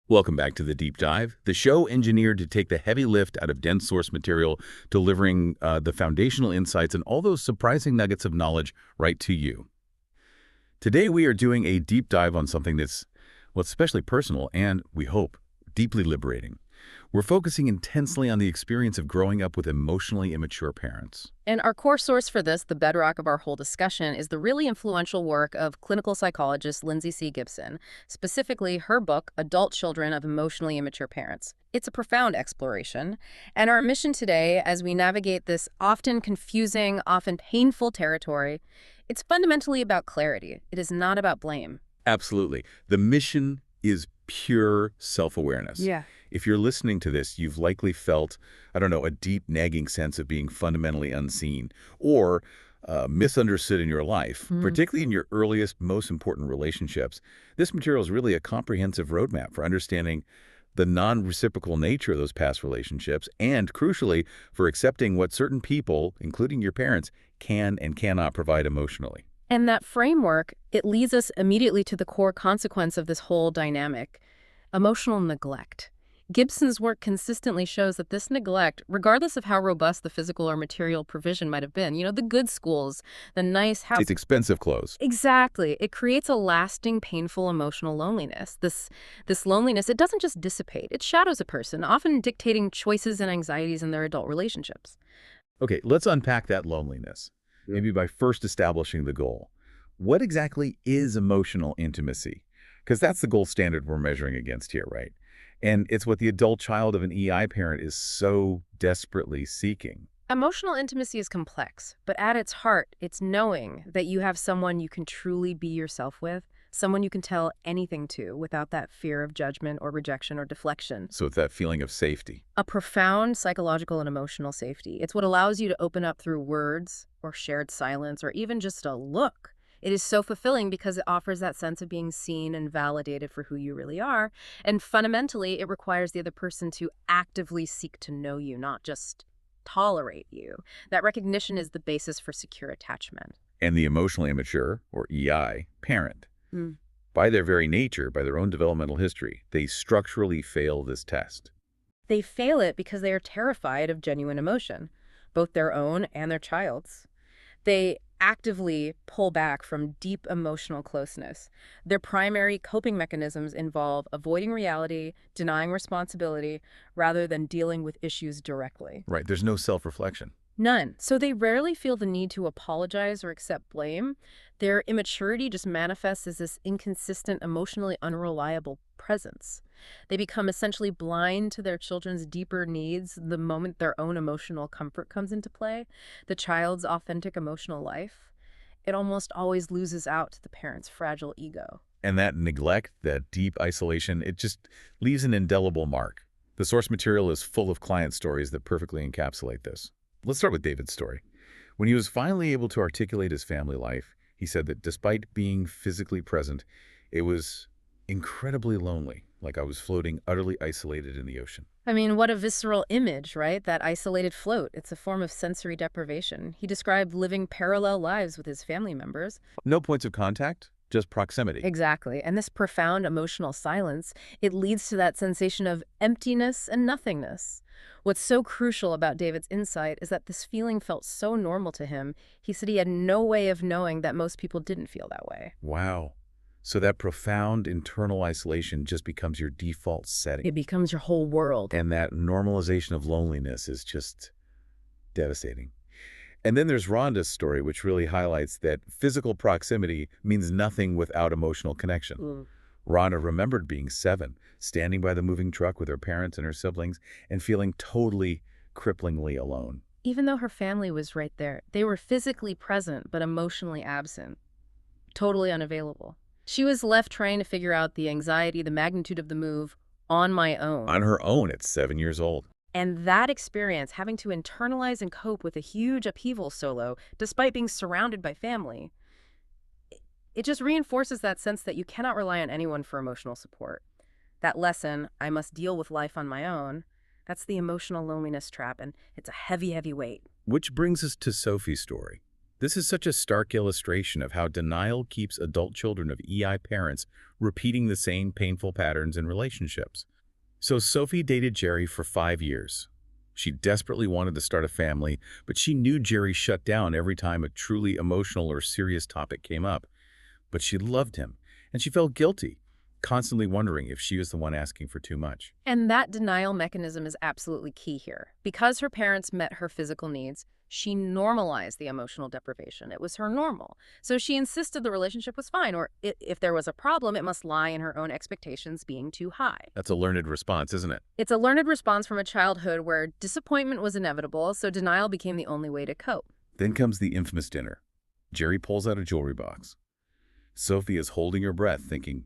Welcome back to The Deep Dive, the show engineered to take the heavy lift out of dense source material, delivering the foundational insights and all those surprising nuggets of knowledge right to you. Today we are doing a deep dive on something that's, well, especially personal and, we hope, deeply liberating. We're focusing intensely on the experience of growing up with emotionally immature parents. And our core source for this, the bedrock of our whole discussion, is the really influential work of clinical psychologist Lindsay C. Gibson, specifically her book, Adult Children of Emotionally Immature Parents. It's a profound exploration, and our mission today, as we navigate this often confusing, often painful territory, it's fundamentally about clarity. It is not about blame. Absolutely. The mission is pure self-awareness. Yeah. If you're listening to this, you've likely felt, I don't know, a deep nagging sense of being fundamentally unseen or misunderstood in your life, particularly in your earliest, most important relationships. This material is really a comprehensive roadmap for understanding the non-reciprocal nature of those past relationships and, crucially, for accepting what certain people, including your parents, can and cannot provide emotionally. And that framework, it leads us immediately to the core consequence of this whole dynamic: emotional neglect. Gibson's work consistently shows that this neglect, regardless of how robust the physical or material provision might have been, the good schools, the nice house. It's expensive clothes. Exactly. It creates a lasting, painful emotional loneliness. This loneliness, it doesn't just dissipate. It shadows a person, often dictating choices and anxieties in their adult relationships. Okay, let's unpack that loneliness, maybe by first establishing the goal. What exactly is emotional intimacy? Because that's the gold standard we're measuring against here, right? And it's what the adult child of an EI parent is so desperately seeking. Emotional intimacy is complex, but at its heart, it's knowing that you have someone you can truly be yourself with, someone you can tell anything to without that fear of judgment or rejection or deflection. So it's that feeling of safety. A profound psychological and emotional safety. It's what allows you to open up through words or shared silence or even just a look. It is so fulfilling because it offers that sense of being seen and validated for who you really are. And fundamentally, it requires the other person to actively seek to know you, not just tolerate you. That recognition is the basis for secure attachment. And the emotionally immature, or EI, parent, Mm. by their very nature, by their own developmental history, they structurally fail this test. They fail it because they are terrified of genuine emotion, both their own and their child's. They actively pull back from deep emotional closeness. Their primary coping mechanisms involve avoiding reality, denying responsibility, rather than dealing with issues directly. Right, there's no self-reflection. None. So they rarely feel the need to apologize or accept blame. Their immaturity just manifests as this inconsistent, emotionally unreliable presence. They become essentially blind to their children's deeper needs the moment their own emotional comfort comes into play. The child's authentic emotional life, it almost always loses out to the parent's fragile ego. And that neglect, that deep isolation, it just leaves an indelible mark. The source material is full of client stories that perfectly encapsulate this. Let's start with David's story. When he was finally able to articulate his family life, he said that despite being physically present, it was incredibly lonely, like I was floating utterly isolated in the ocean. I mean, what a visceral image, right? That isolated float. It's a form of sensory deprivation. He described living parallel lives with his family members. No points of contact, just proximity. Exactly. And this profound emotional silence, it leads to that sensation of emptiness and nothingness. What's so crucial about David's insight is that this feeling felt so normal to him. He said he had no way of knowing that most people didn't feel that way. Wow. So that profound internal isolation just becomes your default setting. It becomes your whole world. And that normalization of loneliness is just devastating. And then there's Rhonda's story, which really highlights that physical proximity means nothing without emotional connection. Rhonda remembered being 7, standing by the moving truck with her parents and her siblings, and feeling totally, cripplingly alone. Even though her family was right there, they were physically present but emotionally absent, totally unavailable. She was left trying to figure out the anxiety, the magnitude of the move on my own. On her own at 7 years old. And that experience, having to internalize and cope with a huge upheaval solo, despite being surrounded by family, it just reinforces that sense that you cannot rely on anyone for emotional support. That lesson, I must deal with life on my own, that's the emotional loneliness trap, and it's a heavy, heavy weight. Which brings us to Sophie's story. This is such a stark illustration of how denial keeps adult children of EI parents repeating the same painful patterns in relationships. So Sophie dated Jerry for 5 years. She desperately wanted to start a family, but she knew Jerry shut down every time a truly emotional or serious topic came up. But she loved him, and she felt guilty, constantly wondering if she was the one asking for too much. And that denial mechanism is absolutely key here. Because her parents met her physical needs, she normalized the emotional deprivation. It was her normal. So she insisted the relationship was fine, or if there was a problem, it must lie in her own expectations being too high. That's a learned response, isn't it? It's a learned response from a childhood where disappointment was inevitable, so denial became the only way to cope. Then comes the infamous dinner. Jerry pulls out a jewelry box. Sophie is holding her breath, thinking,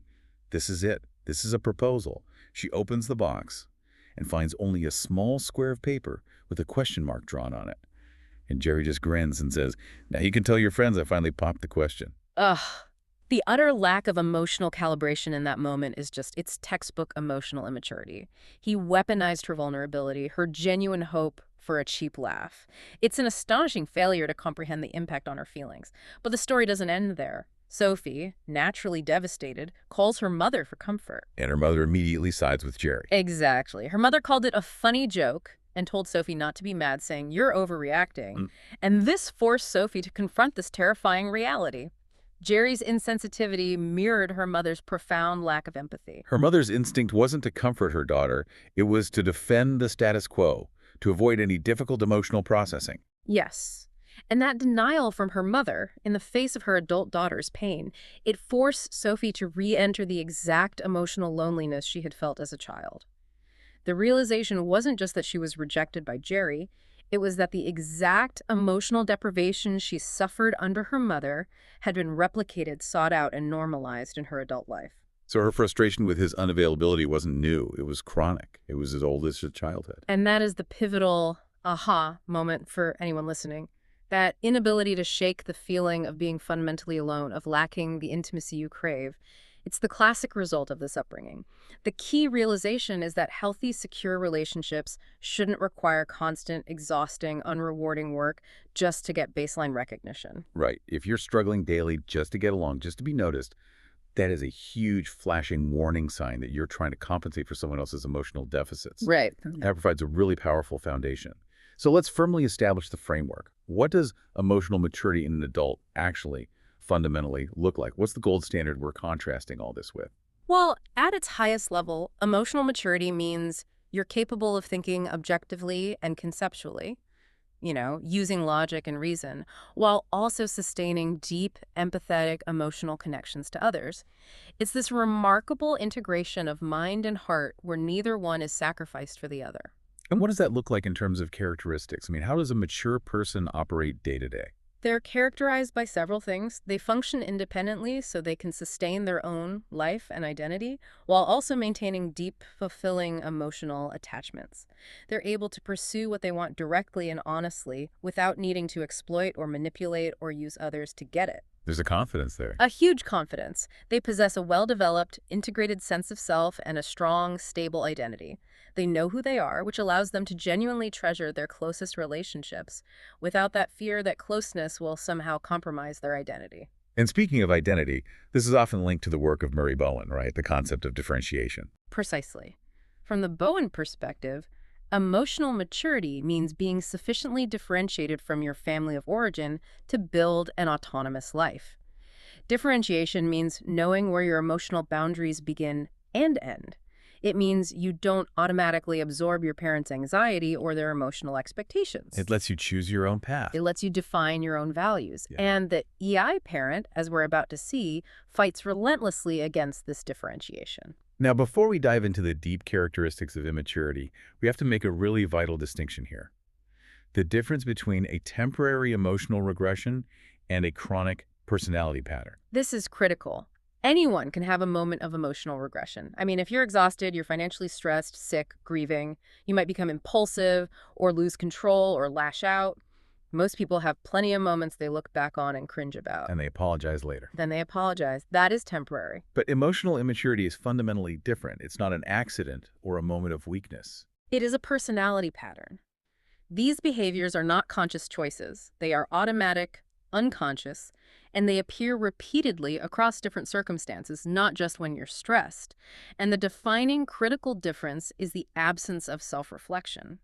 this is it. This is a proposal. She opens the box and finds only a small square of paper with a question mark drawn on it. And Jerry just grins and says, now you can tell your friends I finally popped the question. Ugh. The utter lack of emotional calibration in that moment is it's textbook emotional immaturity. He weaponized her vulnerability, her genuine hope for a cheap laugh. It's an astonishing failure to comprehend the impact on her feelings. But the story doesn't end there. Sophie, naturally devastated, calls her mother for comfort. And her mother immediately sides with Jerry. Exactly. Her mother called it a funny joke and told Sophie not to be mad, saying, you're overreacting. And this forced Sophie to confront this terrifying reality. Jerry's insensitivity mirrored her mother's profound lack of empathy. Her mother's instinct wasn't to comfort her daughter. It was to defend the status quo, to avoid any difficult emotional processing. Yes. And that denial from her mother, in the face of her adult daughter's pain, it forced Sophie to re-enter the exact emotional loneliness she had felt as a child. The realization wasn't just that she was rejected by Jerry, it was that the exact emotional deprivation she suffered under her mother had been replicated, sought out, and normalized in her adult life. So her frustration with his unavailability wasn't new. It was chronic. It was as old as her childhood. And that is the pivotal aha moment for anyone listening. That inability to shake the feeling of being fundamentally alone, of lacking the intimacy you crave. It's the classic result of this upbringing. The key realization is that healthy, secure relationships shouldn't require constant, exhausting, unrewarding work just to get baseline recognition. Right. If you're struggling daily just to get along, just to be noticed, that is a huge flashing warning sign that you're trying to compensate for someone else's emotional deficits. Right. That provides a really powerful foundation. So let's firmly establish the framework. What does emotional maturity in an adult actually fundamentally look like? What's the gold standard we're contrasting all this with? Well, at its highest level, emotional maturity means you're capable of thinking objectively and conceptually, using logic and reason, while also sustaining deep, empathetic, emotional connections to others. It's this remarkable integration of mind and heart where neither one is sacrificed for the other. And what does that look like in terms of characteristics? I mean, how does a mature person operate day to day? They're characterized by several things. They function independently so they can sustain their own life and identity while also maintaining deep, fulfilling emotional attachments. They're able to pursue what they want directly and honestly without needing to exploit or manipulate or use others to get it. There's a confidence there. A huge confidence. They possess a well-developed, integrated sense of self and a strong, stable identity. They know who they are, which allows them to genuinely treasure their closest relationships without that fear that closeness will somehow compromise their identity. And speaking of identity, this is often linked to the work of Murray Bowen, right? The concept of differentiation. Precisely. From the Bowen perspective, emotional maturity means being sufficiently differentiated from your family of origin to build an autonomous life. Differentiation means knowing where your emotional boundaries begin and end. It means you don't automatically absorb your parents' anxiety or their emotional expectations. It lets you choose your own path. It lets you define your own values. Yeah. And the EI parent, as we're about to see, fights relentlessly against this differentiation. Now, before we dive into the deep characteristics of immaturity, we have to make a really vital distinction here. The difference between a temporary emotional regression and a chronic personality pattern. This is critical. Anyone can have a moment of emotional regression. I mean, if you're exhausted, you're financially stressed, sick, grieving, you might become impulsive or lose control or lash out. Most people have plenty of moments they look back on and cringe about. And they apologize later. Then they apologize. That is temporary. But emotional immaturity is fundamentally different. It's not an accident or a moment of weakness. It is a personality pattern. These behaviors are not conscious choices. They are automatic, unconscious, and they appear repeatedly across different circumstances, not just when you're stressed. And the defining critical difference is the absence of self-reflection.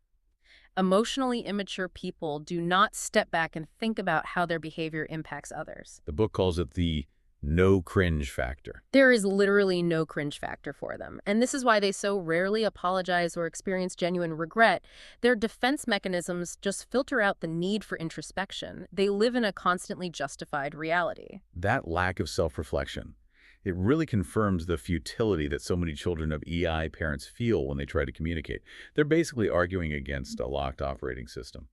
Emotionally immature people do not step back and think about how their behavior impacts others. The book calls it the no cringe factor. There is literally no cringe factor for them, and this is why they so rarely apologize or experience genuine regret. Their defense mechanisms just filter out the need for introspection. They live in a constantly justified reality. That lack of self-reflection, it really confirms the futility that so many children of EI parents feel when they try to communicate. They're basically arguing against a locked operating system.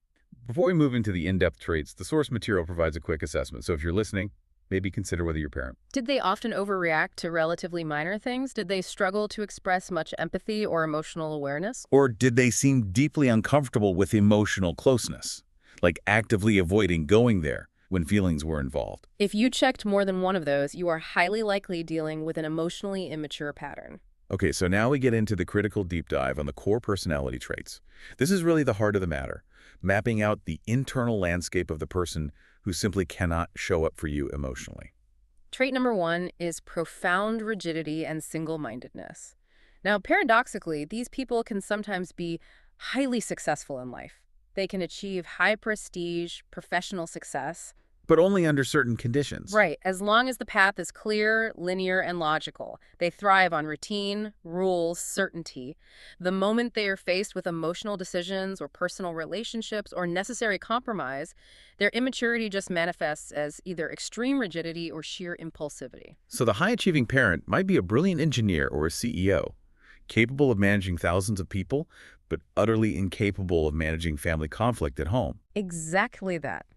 Before we move into the in-depth traits, the source material provides a quick assessment. So if you're listening, maybe consider whether your parent. Did they often overreact to relatively minor things? Did they struggle to express much empathy or emotional awareness? Or did they seem deeply uncomfortable with emotional closeness, like actively avoiding going there when feelings were involved? If you checked more than one of those, you are highly likely dealing with an emotionally immature pattern. Okay, so now we get into the critical deep dive on the core personality traits. This is really the heart of the matter, mapping out the internal landscape of the person who simply cannot show up for you emotionally. Trait number 1 is profound rigidity and single-mindedness. Now, paradoxically, these people can sometimes be highly successful in life. They can achieve high prestige, professional success. But only under certain conditions. Right, as long as the path is clear, linear, and logical. They thrive on routine, rules, certainty. The moment they are faced with emotional decisions or personal relationships or necessary compromise, their immaturity just manifests as either extreme rigidity or sheer impulsivity. So the high-achieving parent might be a brilliant engineer or a CEO, capable of managing thousands of people, but utterly incapable of managing family conflict at home. Exactly that.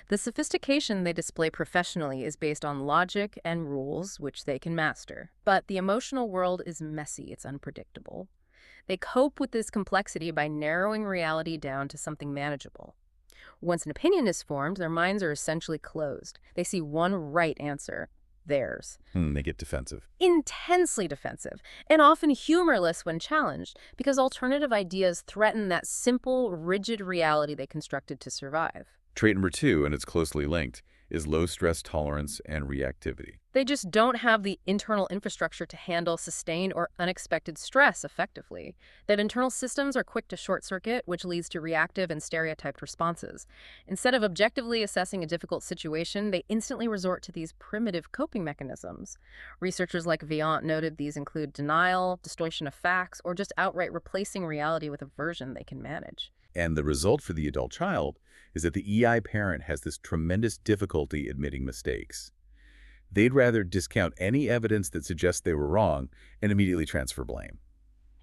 The sophistication they display professionally is based on logic and rules, which they can master. But the emotional world is messy, it's unpredictable. They cope with this complexity by narrowing reality down to something manageable. Once an opinion is formed, their minds are essentially closed. They see one right answer, theirs. They get defensive. Intensely defensive, and often humorless when challenged, because alternative ideas threaten that simple, rigid reality they constructed to survive. Trait number 2, and it's closely linked, is low stress tolerance and reactivity. They just don't have the internal infrastructure to handle sustained or unexpected stress effectively. That internal systems are quick to short-circuit, which leads to reactive and stereotyped responses. Instead of objectively assessing a difficult situation, they instantly resort to these primitive coping mechanisms. Researchers like Viant noted these include denial, distortion of facts, or just outright replacing reality with a version they can manage. And the result for the adult child is that the EI parent has this tremendous difficulty admitting mistakes. They'd rather discount any evidence that suggests they were wrong and immediately transfer blame.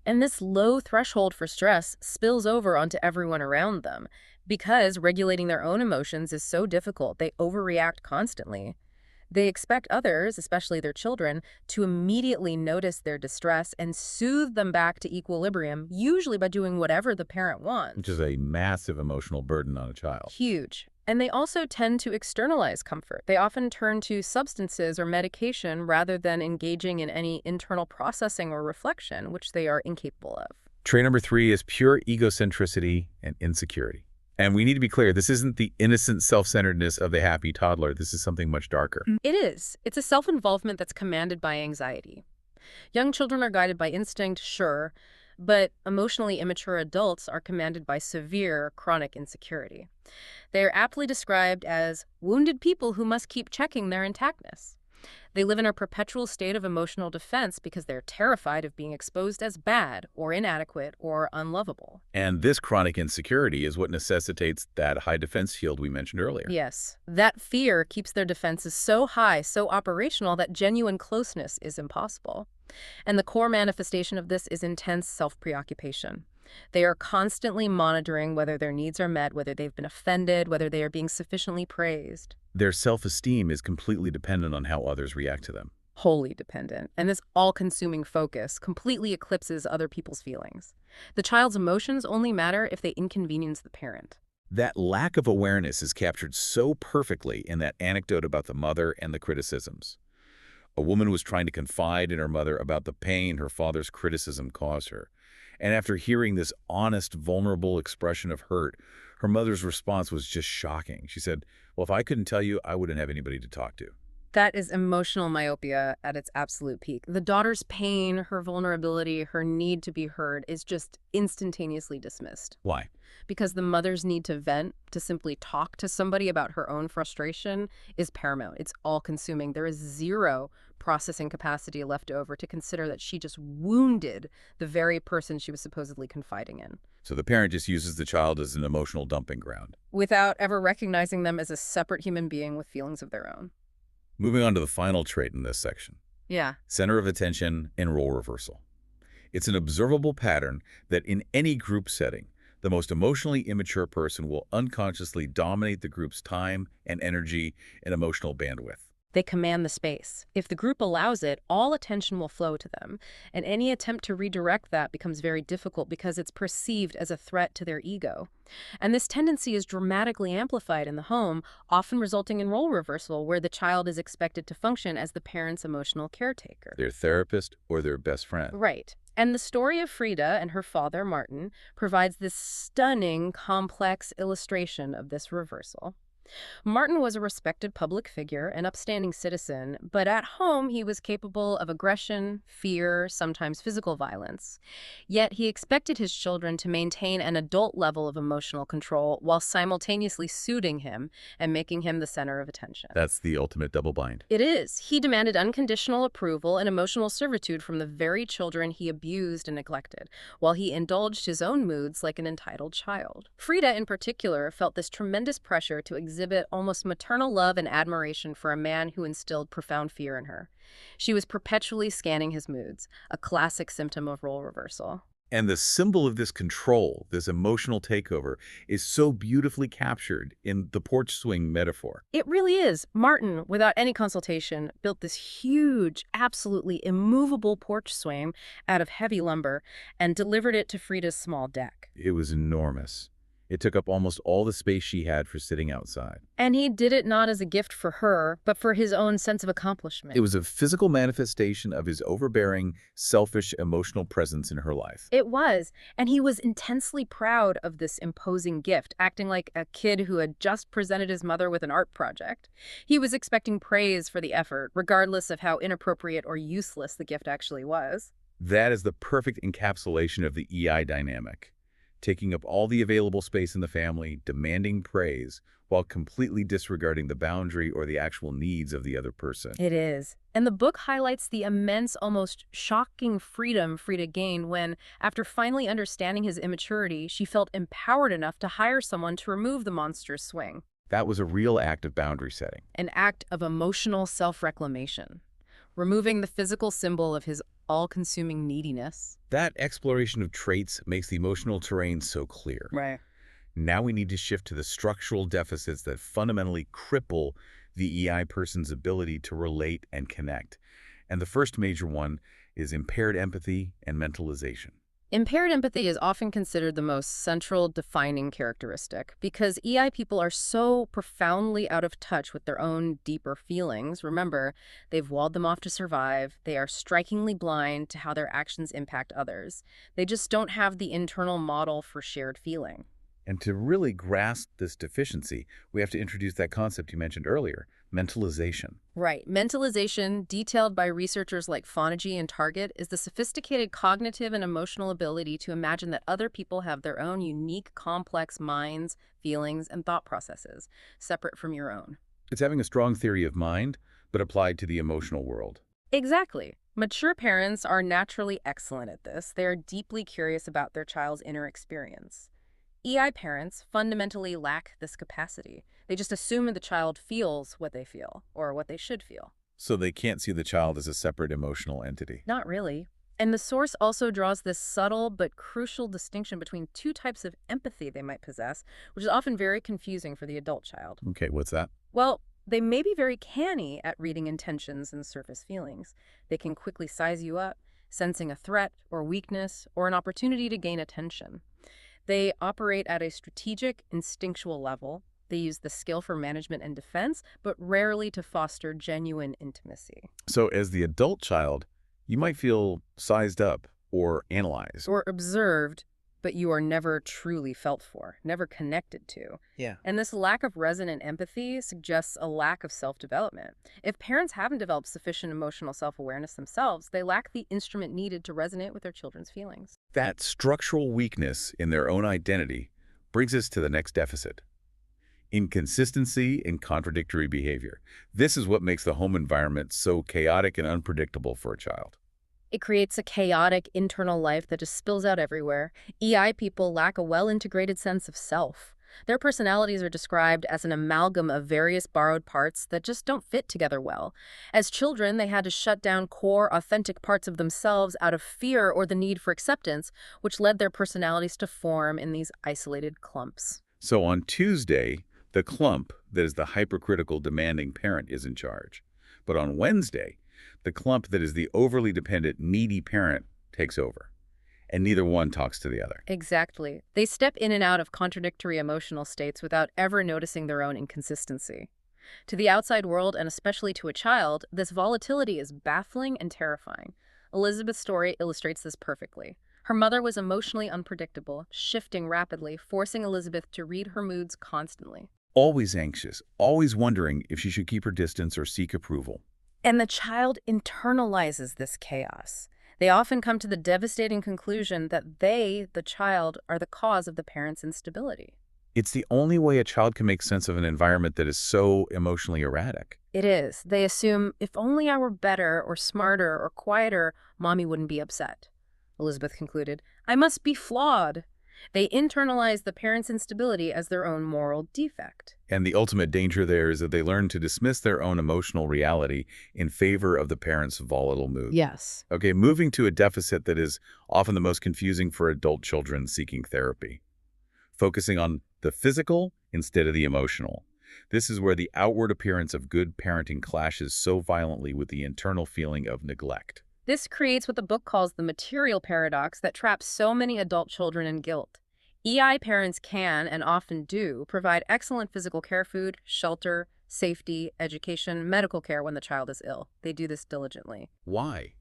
And this low threshold for stress spills over onto everyone around them. Because regulating their own emotions is so difficult, they overreact constantly. They expect others, especially their children, to immediately notice their distress and soothe them back to equilibrium, usually by doing whatever the parent wants. Which is a massive emotional burden on a child. Huge. And they also tend to externalize comfort. They often turn to substances or medication rather than engaging in any internal processing or reflection, which they are incapable of. Trait number 3 is pure egocentricity and insecurity. And we need to be clear, this isn't the innocent self-centeredness of the happy toddler. This is something much darker. It is. It's a self-involvement that's commanded by anxiety. Young children are guided by instinct, sure, but emotionally immature adults are commanded by severe, chronic insecurity. They are aptly described as wounded people who must keep checking their intactness. They live in a perpetual state of emotional defense because they're terrified of being exposed as bad or inadequate or unlovable. And this chronic insecurity is what necessitates that high defense shield we mentioned earlier. Yes, that fear keeps their defenses so high, so operational, that genuine closeness is impossible. And the core manifestation of this is intense self-preoccupation. They are constantly monitoring whether their needs are met, whether they've been offended, whether they are being sufficiently praised. Their self-esteem is completely dependent on how others react to them. Wholly dependent. And this all-consuming focus completely eclipses other people's feelings. The child's emotions only matter if they inconvenience the parent. That lack of awareness is captured so perfectly in that anecdote about the mother and the criticisms. A woman was trying to confide in her mother about the pain her father's criticism caused her. And after hearing this honest, vulnerable expression of hurt, Her mother's response was just shocking. She said, well, if I couldn't tell you, I wouldn't have anybody to talk to. That is emotional myopia at its absolute peak. The daughter's pain, her vulnerability, her need to be heard is just instantaneously dismissed. Why? Because the mother's need to vent, to simply talk to somebody about her own frustration, is paramount. It's all-consuming. There is zero processing capacity left over to consider that she just wounded the very person she was supposedly confiding in, So the parent just uses the child as an emotional dumping ground. without ever recognizing them as a separate human being with feelings of their own. Moving on to the final trait in this section, Yeah. center of attention and role reversal. It's an observable pattern that in any group setting, the most emotionally immature person will unconsciously dominate the group's time and energy and emotional bandwidth. They command the space. If the group allows it, all attention will flow to them, and any attempt to redirect that becomes very difficult because it's perceived as a threat to their ego. And this tendency is dramatically amplified in the home, often resulting in role reversal, where the child is expected to function as the parent's emotional caretaker. Their therapist or their best friend. Right. And the story of Frida and her father, Martin, provides this stunning, complex illustration of this reversal. Martin was a respected public figure, an upstanding citizen, but at home he was capable of aggression, fear, sometimes physical violence. Yet he expected his children to maintain an adult level of emotional control while simultaneously soothing him and making him the center of attention. That's the ultimate double bind. It is. He demanded unconditional approval and emotional servitude from the very children he abused and neglected, while he indulged his own moods like an entitled child. Frida, in particular, felt this tremendous pressure to exhibit almost maternal love and admiration for a man who instilled profound fear in her. She was perpetually scanning his moods, a classic symptom of role reversal. And the symbol of this control, this emotional takeover, is so beautifully captured in the porch swing metaphor. It really is. Martin, without any consultation, built this huge, absolutely immovable porch swing out of heavy lumber and delivered it to Frida's small deck. It was enormous. It took up almost all the space she had for sitting outside. And he did it not as a gift for her, but for his own sense of accomplishment. It was a physical manifestation of his overbearing, selfish, emotional presence in her life. It was, and he was intensely proud of this imposing gift, acting like a kid who had just presented his mother with an art project. He was expecting praise for the effort, regardless of how inappropriate or useless the gift actually was. That is the perfect encapsulation of the EI dynamic. Taking up all the available space in the family, demanding praise, while completely disregarding the boundary or the actual needs of the other person. It is. And the book highlights the immense, almost shocking freedom Frida gained when, after finally understanding his immaturity, she felt empowered enough to hire someone to remove the monster's swing. That was a real act of boundary setting. An act of emotional self-reclamation, removing the physical symbol of his all-consuming neediness. That exploration of traits makes the emotional terrain so clear. Right. Now we need to shift to the structural deficits that fundamentally cripple the EI person's ability to relate and connect. And the first major one is impaired empathy and mentalization. Impaired empathy is often considered the most central defining characteristic because EI people are so profoundly out of touch with their own deeper feelings. Remember, they've walled them off to survive. They are strikingly blind to how their actions impact others. They just don't have the internal model for shared feeling. And to really grasp this deficiency, we have to introduce that concept you mentioned earlier, mentalization. Right. Mentalization, detailed by researchers like Fonagy and Target, is the sophisticated cognitive and emotional ability to imagine that other people have their own unique, complex minds, feelings, and thought processes, separate from your own. It's having a strong theory of mind, but applied to the emotional world. Exactly. Mature parents are naturally excellent at this. They are deeply curious about their child's inner experience. EI parents fundamentally lack this capacity. They just assume the child feels what they feel, or what they should feel. So they can't see the child as a separate emotional entity. Not really. And the source also draws this subtle but crucial distinction between two types of empathy they might possess, which is often very confusing for the adult child. Okay, what's that? Well, they may be very canny at reading intentions and surface feelings. They can quickly size you up, sensing a threat or weakness or an opportunity to gain attention. They operate at a strategic, instinctual level. They use the skill for management and defense, but rarely to foster genuine intimacy. So as the adult child, you might feel sized up or analyzed. Or observed, but you are never truly felt for, never connected to. Yeah. And this lack of resonant empathy suggests a lack of self-development. If parents haven't developed sufficient emotional self-awareness themselves, they lack the instrument needed to resonate with their children's feelings. That structural weakness in their own identity brings us to the next deficit: inconsistency and contradictory behavior. This is what makes the home environment so chaotic and unpredictable for a child. It creates a chaotic internal life that just spills out everywhere. EI people lack a well-integrated sense of self. Their personalities are described as an amalgam of various borrowed parts that just don't fit together well. As children, they had to shut down core, authentic parts of themselves out of fear or the need for acceptance, which led their personalities to form in these isolated clumps. So on Tuesday, the clump that is the hypercritical, demanding parent is in charge. But on Wednesday, the clump that is the overly dependent, needy parent takes over. And neither one talks to the other. Exactly. They step in and out of contradictory emotional states without ever noticing their own inconsistency. To the outside world, and especially to a child, this volatility is baffling and terrifying. Elizabeth's story illustrates this perfectly. Her mother was emotionally unpredictable, shifting rapidly, forcing Elizabeth to read her moods constantly. Always anxious, always wondering if she should keep her distance or seek approval. And the child internalizes this chaos. They often come to the devastating conclusion that they, the child, are the cause of the parent's instability. It's the only way a child can make sense of an environment that is so emotionally erratic. It is. They assume, if only I were better or smarter or quieter, Mommy wouldn't be upset. Elizabeth concluded, I must be flawed. They internalize the parent's instability as their own moral defect. And the ultimate danger there is that they learn to dismiss their own emotional reality in favor of the parent's volatile mood. Yes. Okay, moving to a deficit that is often the most confusing for adult children seeking therapy. Focusing on the physical instead of the emotional. This is where the outward appearance of good parenting clashes so violently with the internal feeling of neglect. This creates what the book calls the material paradox that traps so many adult children in guilt. EI parents can, and often do, provide excellent physical care, food, shelter, safety, education, medical care when the child is ill. They do this diligently. Why?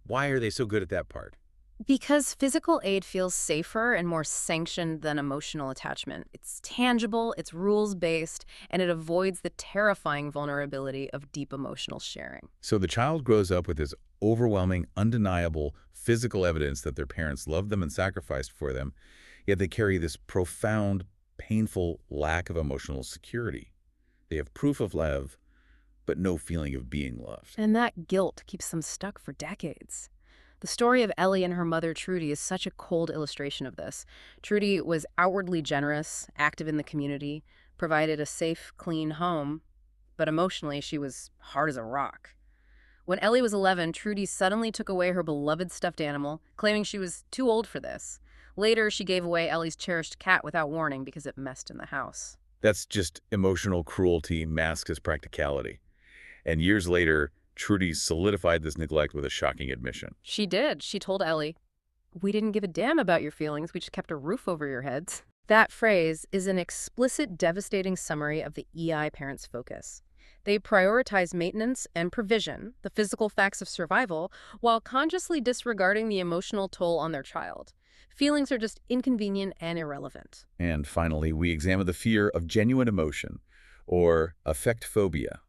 Why are they so good at that part? Because physical aid feels safer and more sanctioned than emotional attachment. It's tangible, it's rules-based, and it avoids the terrifying vulnerability of deep emotional sharing. So the child grows up with this overwhelming, undeniable physical evidence that their parents loved them and sacrificed for them, yet they carry this profound, painful lack of emotional security. They have proof of love, but no feeling of being loved. And that guilt keeps them stuck for decades. The story of Ellie and her mother, Trudy, is such a cold illustration of this. Trudy was outwardly generous, active in the community, provided a safe, clean home, but emotionally she was hard as a rock. When Ellie was 11, Trudy suddenly took away her beloved stuffed animal, claiming she was too old for this. Later, she gave away Ellie's cherished cat without warning because it messed in the house. That's just emotional cruelty masked as practicality. And years later, Trudy solidified this neglect with a shocking admission. She did. She told Ellie, "We didn't give a damn about your feelings. We just kept a roof over your heads." That phrase is an explicit, devastating summary of the EI parents' focus. They prioritize maintenance and provision, the physical facts of survival, while consciously disregarding the emotional toll on their child. Feelings are just inconvenient and irrelevant. And finally, we examine the fear of genuine emotion, or affect phobia.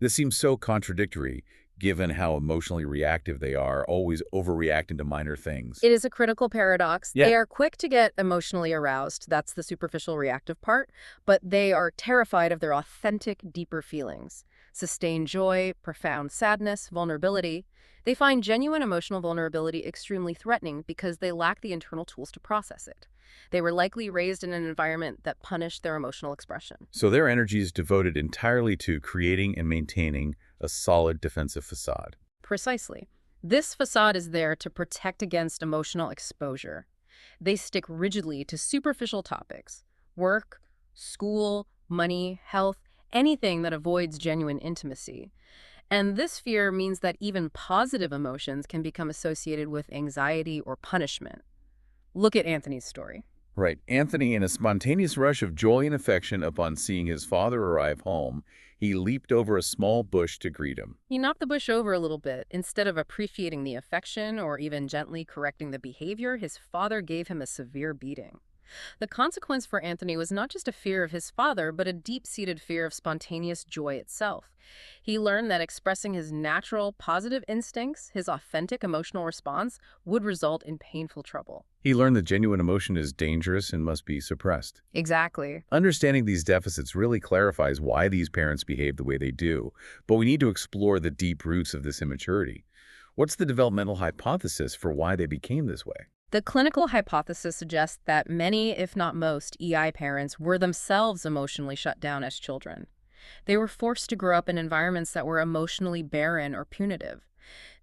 This seems so contradictory, given how emotionally reactive they are, always overreacting to minor things. It is a critical paradox. Yeah. They are quick to get emotionally aroused. That's the superficial reactive part. But they are terrified of their authentic, deeper feelings. Sustained joy, profound sadness, vulnerability. They find genuine emotional vulnerability extremely threatening because they lack the internal tools to process it. They were likely raised in an environment that punished their emotional expression. So their energy is devoted entirely to creating and maintaining a solid defensive facade. Precisely. This facade is there to protect against emotional exposure. They stick rigidly to superficial topics: work, school, money, health, anything that avoids genuine intimacy. And this fear means that even positive emotions can become associated with anxiety or punishment. Look at Anthony's story. Right. Anthony, in a spontaneous rush of joy and affection upon seeing his father arrive home, he leaped over a small bush to greet him. He knocked the bush over a little bit. Instead of appreciating the affection or even gently correcting the behavior, his father gave him a severe beating. The consequence for Anthony was not just a fear of his father, but a deep-seated fear of spontaneous joy itself. He learned that expressing his natural, positive instincts, his authentic emotional response, would result in painful trouble. He learned that genuine emotion is dangerous and must be suppressed. Exactly. Understanding these deficits really clarifies why these parents behave the way they do, but we need to explore the deep roots of this immaturity. What's the developmental hypothesis for why they became this way? The clinical hypothesis suggests that many, if not most, EI parents were themselves emotionally shut down as children. They were forced to grow up in environments that were emotionally barren or punitive.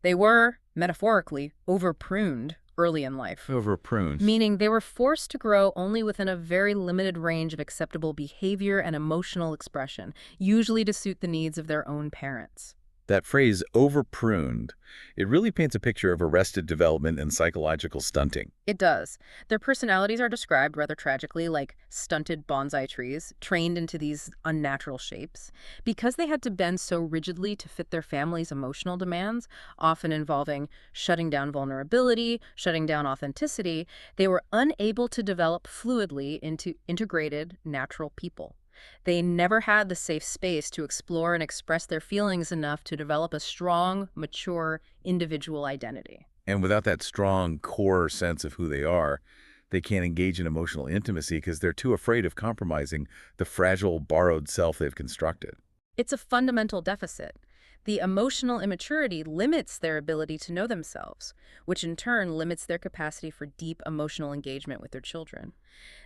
They were, metaphorically, overpruned early in life, Over prunes. meaning they were forced to grow only within a very limited range of acceptable behavior and emotional expression, usually to suit the needs of their own parents. That phrase, over pruned, it really paints a picture of arrested development and psychological stunting. It does. Their personalities are described rather tragically like stunted bonsai trees, trained into these unnatural shapes. Because they had to bend so rigidly to fit their family's emotional demands, often involving shutting down vulnerability, shutting down authenticity, they were unable to develop fluidly into integrated, natural people. They never had the safe space to explore and express their feelings enough to develop a strong, mature, individual identity. And without that strong core sense of who they are, they can't engage in emotional intimacy because they're too afraid of compromising the fragile, borrowed self they've constructed. It's a fundamental deficit. The emotional immaturity limits their ability to know themselves, which in turn limits their capacity for deep emotional engagement with their children.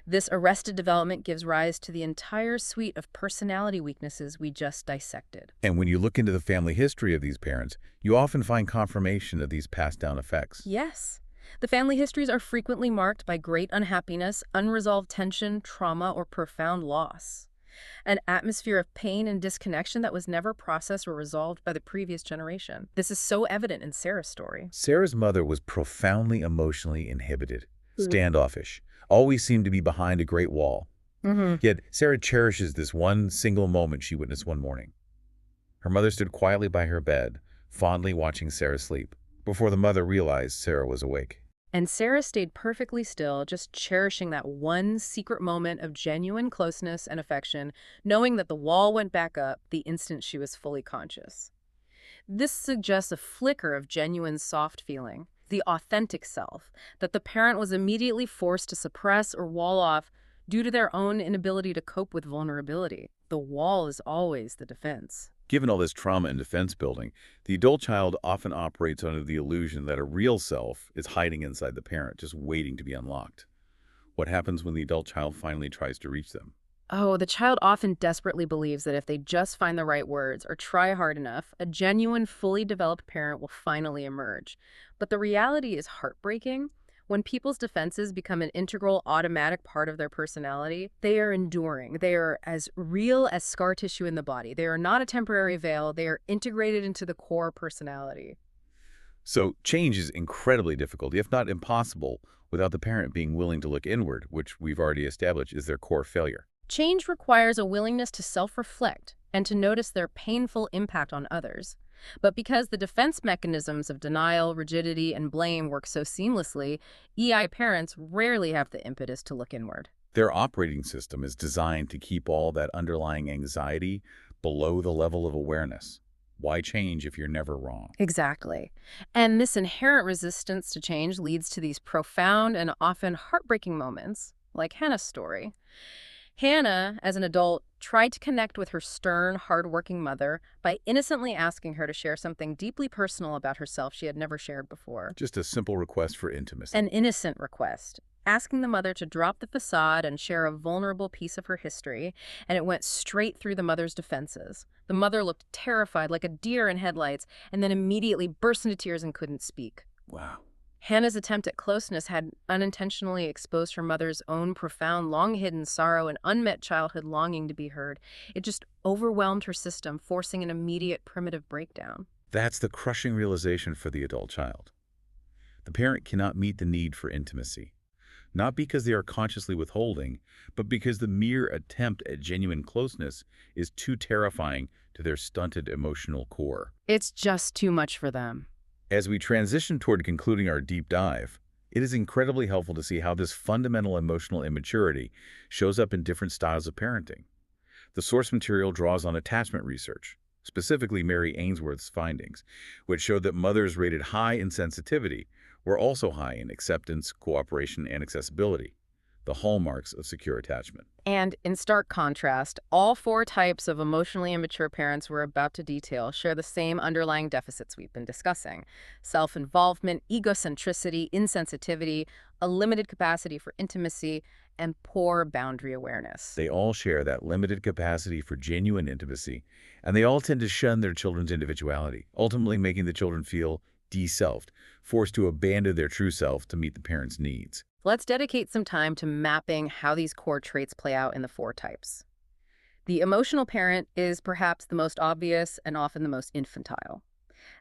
This arrested development gives rise to the entire suite of personality weaknesses we just dissected. And when you look into the family history of these parents, you often find confirmation of these passed down effects. Yes, the family histories are frequently marked by great unhappiness, unresolved tension, trauma, or profound loss. An atmosphere of pain and disconnection that was never processed or resolved by the previous generation. This is so evident in Sarah's story. Sarah's mother was profoundly emotionally inhibited, standoffish, always seemed to be behind a great wall. Mm-hmm. Yet Sarah cherishes this one single moment she witnessed one morning. Her mother stood quietly by her bed, fondly watching Sarah sleep, before the mother realized Sarah was awake. And Sarah stayed perfectly still, just cherishing that one secret moment of genuine closeness and affection, knowing that the wall went back up the instant she was fully conscious. This suggests a flicker of genuine soft feeling, the authentic self, that the parent was immediately forced to suppress or wall off due to their own inability to cope with vulnerability. The wall is always the defense. Given all this trauma and defense building, the adult child often operates under the illusion that a real self is hiding inside the parent, just waiting to be unlocked. What happens when the adult child finally tries to reach them? Oh, the child often desperately believes that if they just find the right words or try hard enough, a genuine, fully developed parent will finally emerge. But the reality is heartbreaking. When people's defenses become an integral, automatic part of their personality, they are enduring. They are as real as scar tissue in the body. They are not a temporary veil. They are integrated into the core personality. So change is incredibly difficult, if not impossible, without the parent being willing to look inward, which we've already established is their core failure. Change requires a willingness to self-reflect and to notice their painful impact on others. But because the defense mechanisms of denial, rigidity, and blame work so seamlessly, EI parents rarely have the impetus to look inward. Their operating system is designed to keep all that underlying anxiety below the level of awareness. Why change if you're never wrong? Exactly. And this inherent resistance to change leads to these profound and often heartbreaking moments, like Hannah's story. Hannah, as an adult, tried to connect with her stern, hardworking mother by innocently asking her to share something deeply personal about herself she had never shared before. Just a simple request for intimacy. An innocent request, asking the mother to drop the facade and share a vulnerable piece of her history, and it went straight through the mother's defenses. The mother looked terrified, like a deer in headlights, and then immediately burst into tears and couldn't speak. Wow. Hannah's attempt at closeness had unintentionally exposed her mother's own profound, long-hidden sorrow and unmet childhood longing to be heard. It just overwhelmed her system, forcing an immediate primitive breakdown. That's the crushing realization for the adult child. The parent cannot meet the need for intimacy. not because they are consciously withholding, but because the mere attempt at genuine closeness is too terrifying to their stunted emotional core. It's just too much for them. As we transition toward concluding our deep dive, it is incredibly helpful to see how this fundamental emotional immaturity shows up in different styles of parenting. The source material draws on attachment research, specifically Mary Ainsworth's findings, which showed that mothers rated high in sensitivity were also high in acceptance, cooperation, and accessibility, the hallmarks of secure attachment. And in stark contrast, all four types of emotionally immature parents we're about to detail share the same underlying deficits we've been discussing: self-involvement, egocentricity, insensitivity, a limited capacity for intimacy, and poor boundary awareness. They all share that limited capacity for genuine intimacy, and they all tend to shun their children's individuality, ultimately making the children feel de-selfed, forced to abandon their true self to meet the parents' needs. Let's dedicate some time to mapping how these core traits play out in the four types. The emotional parent is perhaps the most obvious and often the most infantile.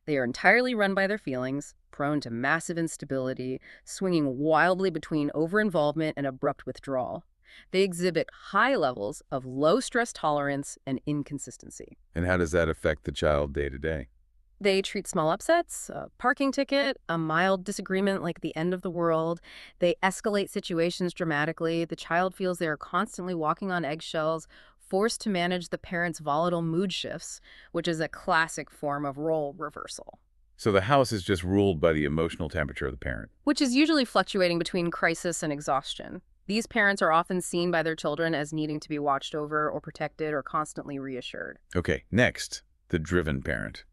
They are entirely run by their feelings, prone to massive instability, swinging wildly between over-involvement and abrupt withdrawal. They exhibit high levels of low stress tolerance and inconsistency. And how does that affect the child day to day? They treat small upsets, a parking ticket, a mild disagreement like the end of the world. They escalate situations dramatically. The child feels they are constantly walking on eggshells, forced to manage the parent's volatile mood shifts, which is a classic form of role reversal, So the house is just ruled by the emotional temperature of the parent. which is usually fluctuating between crisis and exhaustion. These parents are often seen by their children as needing to be watched over or protected or constantly reassured. Okay, next, the driven parent.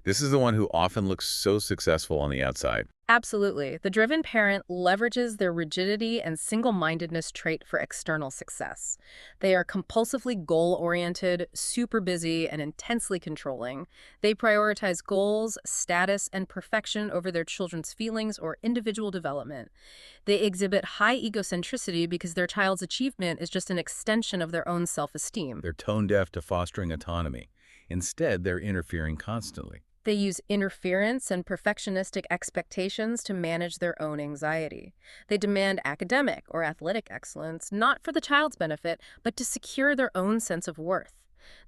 This is the one who often looks so successful on the outside. Absolutely. The driven parent leverages their rigidity and single-mindedness trait for external success. They are compulsively goal-oriented, super busy, and intensely controlling. They prioritize goals, status, and perfection over their children's feelings or individual development. They exhibit high egocentricity because their child's achievement is just an extension of their own self-esteem. They're tone deaf to fostering autonomy. Instead, they're interfering constantly. They use interference and perfectionistic expectations to manage their own anxiety. They demand academic or athletic excellence, not for the child's benefit, but to secure their own sense of worth.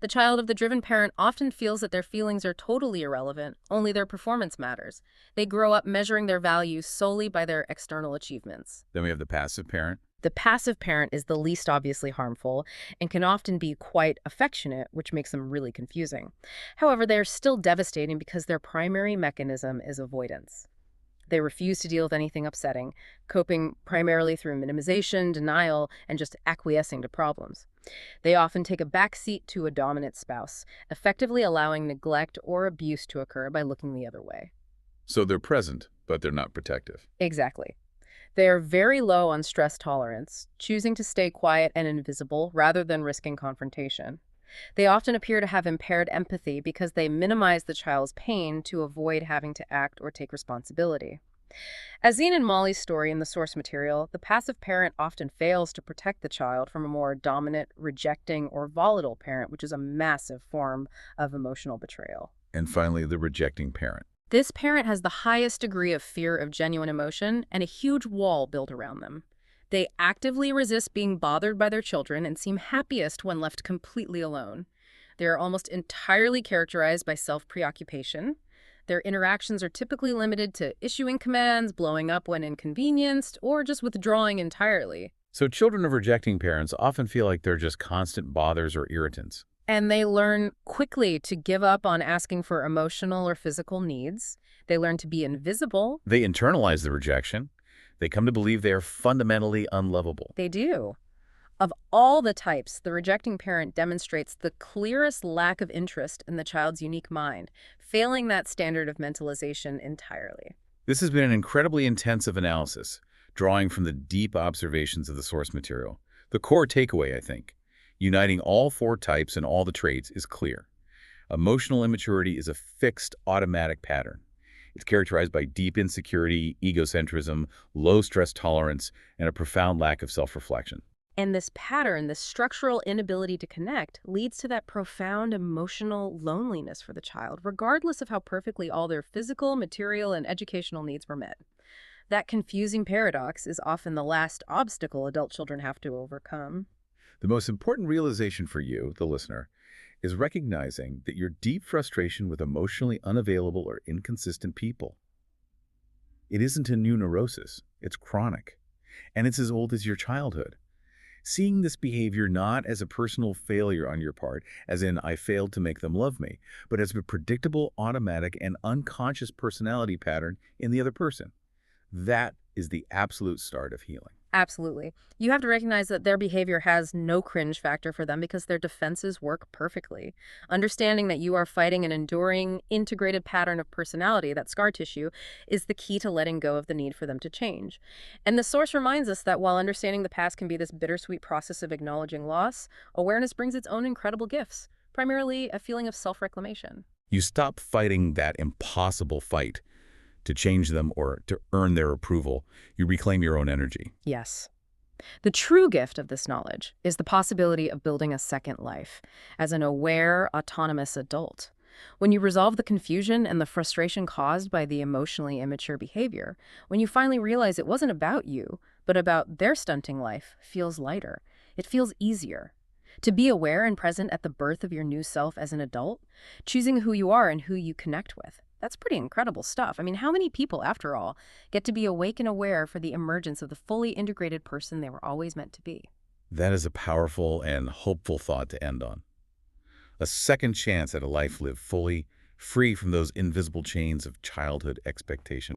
The child of the driven parent often feels that their feelings are totally irrelevant, only their performance matters. They grow up measuring their value solely by their external achievements. Then we have the passive parent. The passive parent is the least obviously harmful and can often be quite affectionate, which makes them really confusing. However, they are still devastating because their primary mechanism is avoidance. They refuse to deal with anything upsetting, coping primarily through minimization, denial, and just acquiescing to problems. They often take a backseat to a dominant spouse, effectively allowing neglect or abuse to occur by looking the other way. So they're present, but they're not protective. Exactly. They are very low on stress tolerance, choosing to stay quiet and invisible rather than risking confrontation. They often appear to have impaired empathy because they minimize the child's pain to avoid having to act or take responsibility. As seen in Molly's story in the source material, the passive parent often fails to protect the child from a more dominant, rejecting, or volatile parent, which is a massive form of emotional betrayal. And finally, the rejecting parent. This parent has the highest degree of fear of genuine emotion and a huge wall built around them. They actively resist being bothered by their children and seem happiest when left completely alone. They are almost entirely characterized by self-preoccupation. Their interactions are typically limited to issuing commands, blowing up when inconvenienced, or just withdrawing entirely. So children of rejecting parents often feel like they're just constant bothers or irritants. And they learn quickly to give up on asking for emotional or physical needs. They learn to be invisible. They internalize the rejection. They come to believe they are fundamentally unlovable. They do. Of all the types, the rejecting parent demonstrates the clearest lack of interest in the child's unique mind, failing that standard of mentalization entirely. This has been an incredibly intensive analysis, drawing from the deep observations of the source material. The core takeaway, I think, uniting all four types and all the traits is clear. Emotional immaturity is a fixed, automatic pattern. It's characterized by deep insecurity, egocentrism, low stress tolerance, and a profound lack of self-reflection. And this pattern, this structural inability to connect, leads to that profound emotional loneliness for the child, regardless of how perfectly all their physical, material, and educational needs were met. That confusing paradox is often the last obstacle adult children have to overcome. The most important realization for you, the listener, is recognizing that your deep frustration with emotionally unavailable or inconsistent people, it isn't a new neurosis, it's chronic, and it's as old as your childhood. Seeing this behavior not as a personal failure on your part, as in I failed to make them love me, but as a predictable, automatic, and unconscious personality pattern in the other person. That is the absolute start of healing. Absolutely. You have to recognize that their behavior has no cringe factor for them because their defenses work perfectly. Understanding that you are fighting an enduring, integrated pattern of personality, that scar tissue, is the key to letting go of the need for them to change. And the source reminds us that while understanding the past can be this bittersweet process of acknowledging loss, awareness brings its own incredible gifts, primarily a feeling of self-reclamation. You stop fighting that impossible fight to change them or to earn their approval. You reclaim your own energy. Yes. The true gift of this knowledge is the possibility of building a second life as an aware, autonomous adult. When you resolve the confusion and the frustration caused by the emotionally immature behavior, when you finally realize it wasn't about you, but about their stunting life, feels lighter. It feels easier. To be aware and present at the birth of your new self as an adult, choosing who you are and who you connect with. That's pretty incredible stuff. I mean, how many people, after all, get to be awake and aware for the emergence of the fully integrated person they were always meant to be? That is a powerful and hopeful thought to end on. A second chance at a life lived fully, free from those invisible chains of childhood expectation.